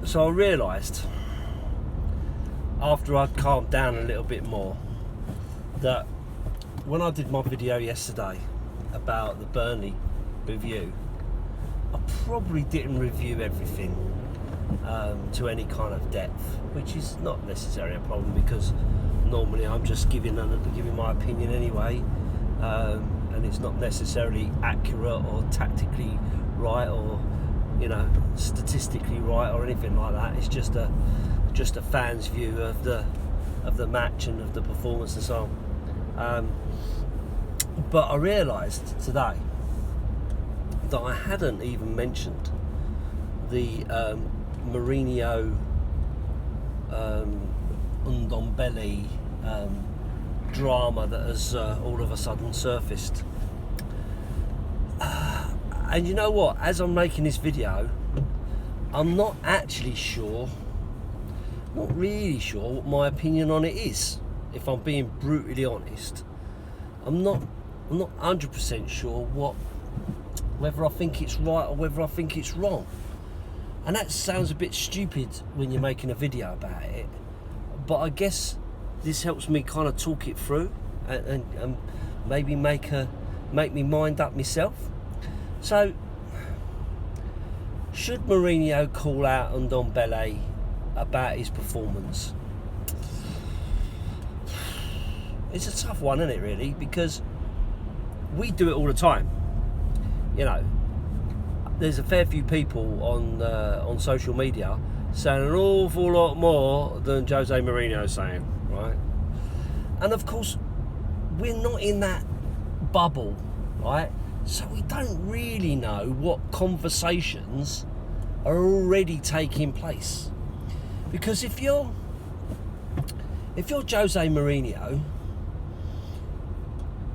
So I realised, after I'd calmed down a little bit more, that when I did my video yesterday about the Burnley review, I probably didn't review everything to any kind of depth, which is not necessarily a problem, because normally I'm just giving my opinion anyway, and it's not necessarily accurate or tactically right or statistically right or anything like that. It's just a fan's view of the match and of the performance and so on. But I realised today that I hadn't even mentioned the Mourinho Ndombele drama that has all of a sudden surfaced. And you know what? As I'm making this video, I'm not actually sure, not really sure what my opinion on it is. If I'm being brutally honest, I'm not 100% sure whether I think it's right or whether I think it's wrong. And that sounds a bit stupid when you're making a video about it, but I guess this helps me kind of talk it through and maybe make me mind up myself. So, should Mourinho call out Ndombele about his performance? It's a tough one, isn't it, really? Because we do it all the time. There's a fair few people on social media saying an awful lot more than Jose Mourinho is saying, right? And of course, we're not in that bubble, right? So we don't really know what conversations are already taking place. Because if you're Jose Mourinho,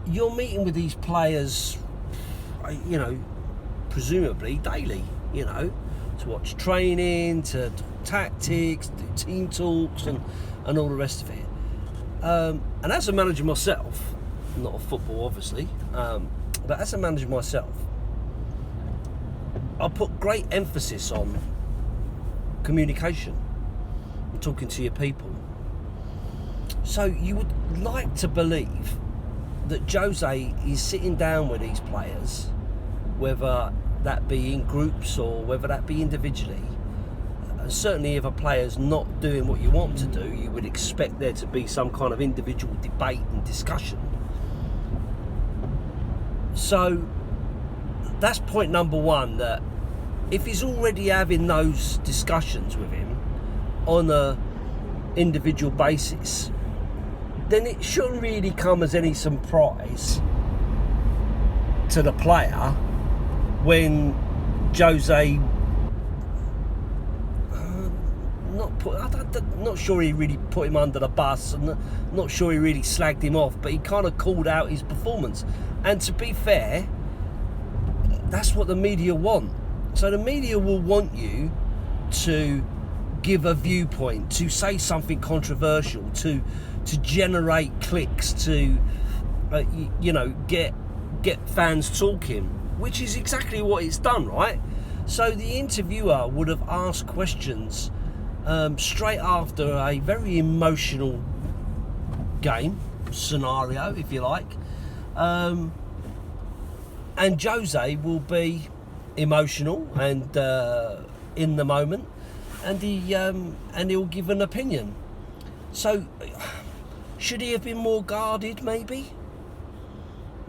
you're meeting with these players, presumably daily, to watch training, to tactics, do team talks and all the rest of it. And as a manager myself, not of football obviously, but as a manager myself, I put great emphasis on communication and talking to your people. So you would like to believe that Jose is sitting down with these players, whether that be in groups or whether that be individually. Certainly if a player's not doing what you want them to do, you would expect there to be some kind of individual debate and discussion. So that's point number one, that if he's already having those discussions with him on a individual basis, then it shouldn't really come as any surprise to the player when Jose not sure he really put him under the bus, and not sure he really slagged him off, but he kind of called out his performance. And to be fair, that's what the media want. So the media will want you to give a viewpoint, to say something controversial, to generate clicks, to get fans talking, which is exactly what it's done, right? So the interviewer would have asked questions straight after a very emotional game scenario, if you like, and Jose will be emotional and in the moment, and he'll give an opinion. So should he have been more guarded, maybe?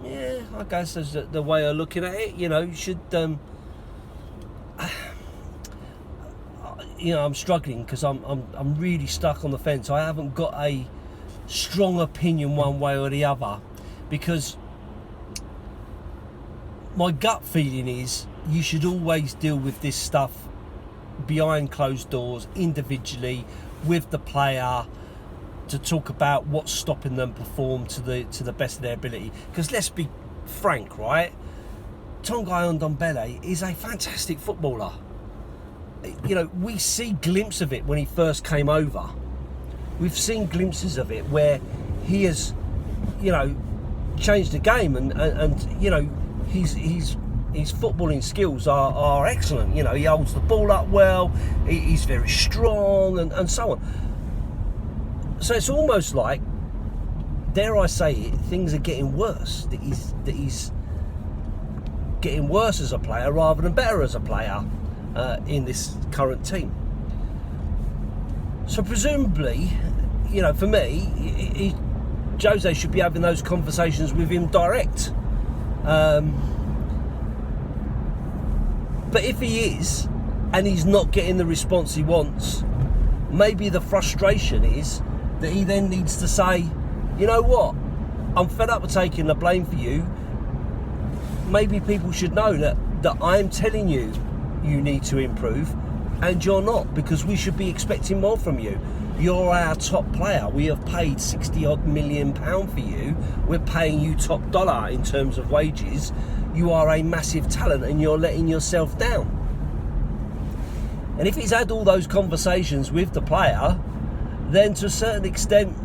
Yeah, I guess that's the way of looking at it. You should I'm struggling because I'm really stuck on the fence. I haven't got a strong opinion one way or the other, because my gut feeling is you should always deal with this stuff behind closed doors, individually, with the player, to talk about what's stopping them perform to the best of their ability. Because let's be frank, right? Tongai Ndombele is a fantastic footballer. We see glimpses of it when he first came over. We've seen glimpses of it where he has, changed the game, and he's his footballing skills are excellent. You know, he holds the ball up well, he's very strong, and so on. So it's almost like, dare I say it, things are getting worse. That he's getting worse as a player rather than better as a player in this current team. So presumably, you know, for me, Jose should be having those conversations with him direct. But if he is, and he's not getting the response he wants, maybe the frustration is that he then needs to say, you know what, I'm fed up with taking the blame for you. Maybe people should know that I'm telling you you need to improve, and you're not, because we should be expecting more from you. You're our top player. We have paid £60 million for you. We're paying you top dollar in terms of wages. You are a massive talent, and you're letting yourself down. And if he's had all those conversations with the player, then to a certain extent,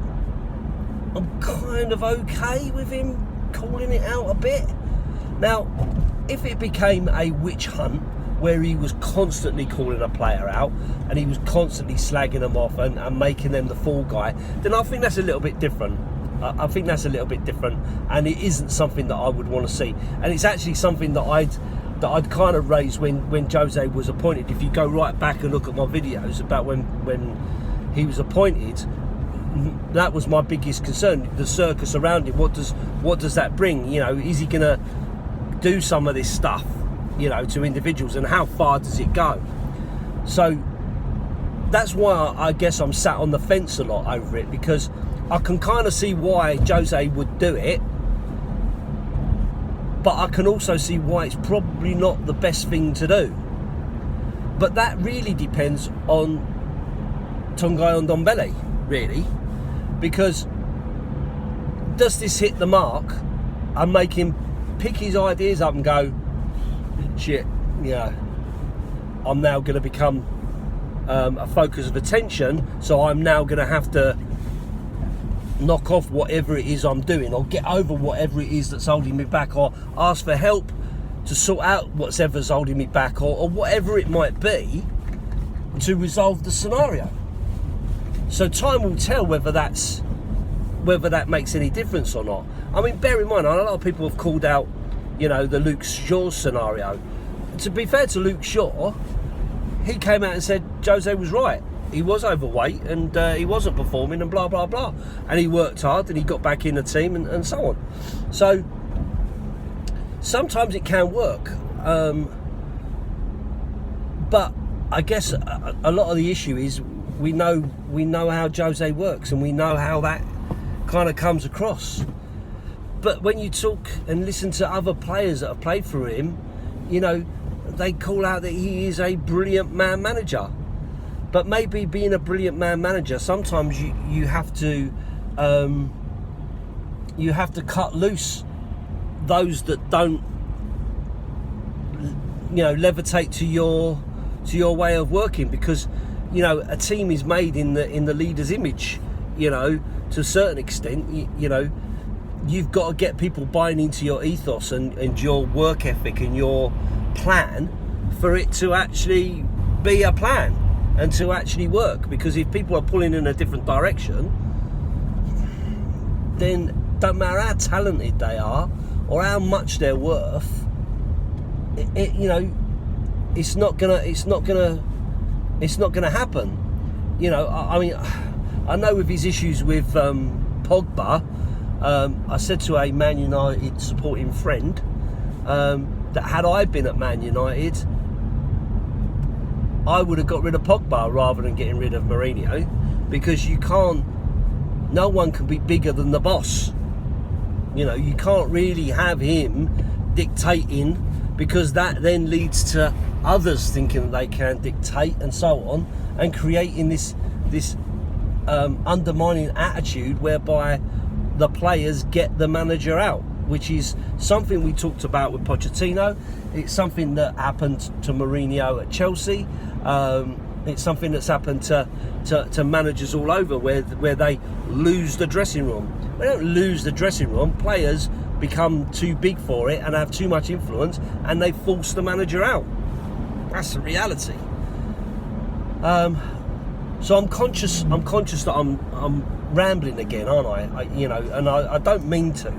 I'm kind of okay with him calling it out a bit. Now, if it became a witch hunt where he was constantly calling a player out and he was constantly slagging them off and making them the fall guy, then I think that's a little bit different. I think that's a little bit different, and it isn't something that I would want to see. And it's actually something that I'd kind of raised when Jose was appointed. If you go right back and look at my videos about when he was appointed, that was my biggest concern, the circus around him. What does that bring? You know, is he going to do some of this stuff, you know, to individuals, and how far does it go? So that's why I guess I'm sat on the fence a lot over it, because I can kind of see why Jose would do it, but I can also see why it's probably not the best thing to do. But that really depends on Tongai Ndombele, really, because does this hit the mark and make him pick his ideas up and go, shit, yeah, I'm now going to become a focus of attention, so I'm now going to have to knock off whatever it is I'm doing, or get over whatever it is that's holding me back, or ask for help to sort out whatever's holding me back, or whatever it might be, to resolve the scenario. So time will tell whether that makes any difference or not. I mean, bear in mind, a lot of people have called out, you know, the Luke Shaw scenario. To be fair to Luke Shaw, he came out and said Jose was right. He was overweight and he wasn't performing and blah, blah, blah. And he worked hard and he got back in the team and so on. So sometimes it can work. But I guess a lot of the issue is we know how Jose works, and we know how that kind of comes across. But when you talk and listen to other players that have played for him, you know, they call out that he is a brilliant man manager. But maybe being a brilliant man manager, sometimes you have to cut loose those that don't, you know, levitate to your way of working, because, you know, a team is made in the leader's image. You know, to a certain extent, you know, you've got to get people buying into your ethos and your work ethic and your plan for it to actually be a plan and to actually work. Because if people are pulling in a different direction, then don't matter how talented they are or how much they're worth, you know, it's not gonna happen. You know, I mean, I know with his issues with Pogba, I said to a Man United supporting friend that had I been at Man United, I would have got rid of Pogba rather than getting rid of Mourinho, because no one can be bigger than the boss. You know, you can't really have him dictating, because that then leads to others thinking that they can dictate and so on, and creating this undermining attitude whereby the players get the manager out, which is something we talked about with Pochettino. It's something that happened to Mourinho at Chelsea. It's something that's happened to managers all over, where they lose the dressing room. They don't lose the dressing room. Players become too big for it and have too much influence, and they force the manager out. That's the reality. So I'm conscious that I'm rambling again, aren't I? And I don't mean to.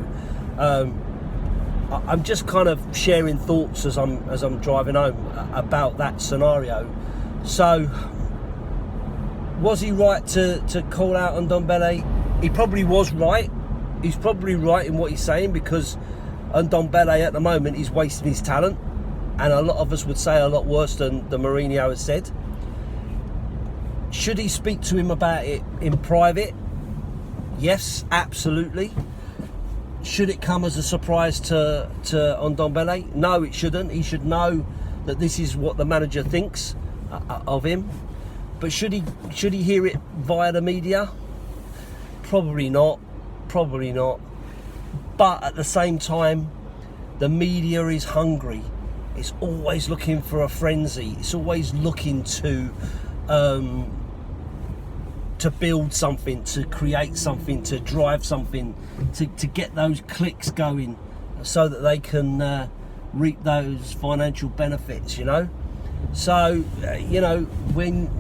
I'm just kind of sharing thoughts as I'm driving home about that scenario. So, was he right to call out on Ndombele? He probably was right. He's probably right in what he's saying, because Ndombele at the moment is wasting his talent, and a lot of us would say a lot worse than Mourinho has said. Should he speak to him about it in private? Yes, absolutely. Should it come as a surprise to Ndombele? No, it shouldn't. He should know that this is what the manager thinks of him. But should he hear it via the media? Probably not. Probably not. But at the same time, the media is hungry. It's always looking for a frenzy. It's always looking to build something, to create something, to drive something, to get those clicks going, so that they can reap those financial benefits, you know. So, when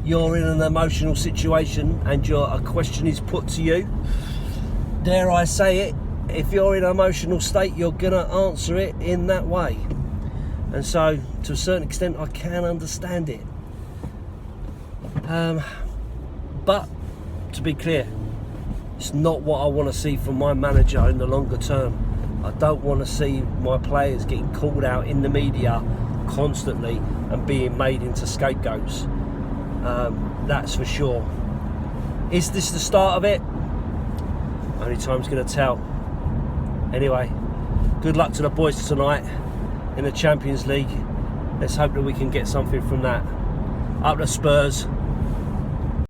you're in an emotional situation and a question is put to you, dare I say it, if you're in an emotional state, you're going to answer it in that way. And so, to a certain extent, I can understand it. But, to be clear, it's not what I want to see from my manager in the longer term. I don't want to see my players getting called out in the media constantly and being made into scapegoats. That's for sure. Is this the start of it? Only time's going to tell. Anyway, good luck to the boys tonight in the Champions League. Let's hope that we can get something from that. Up the Spurs.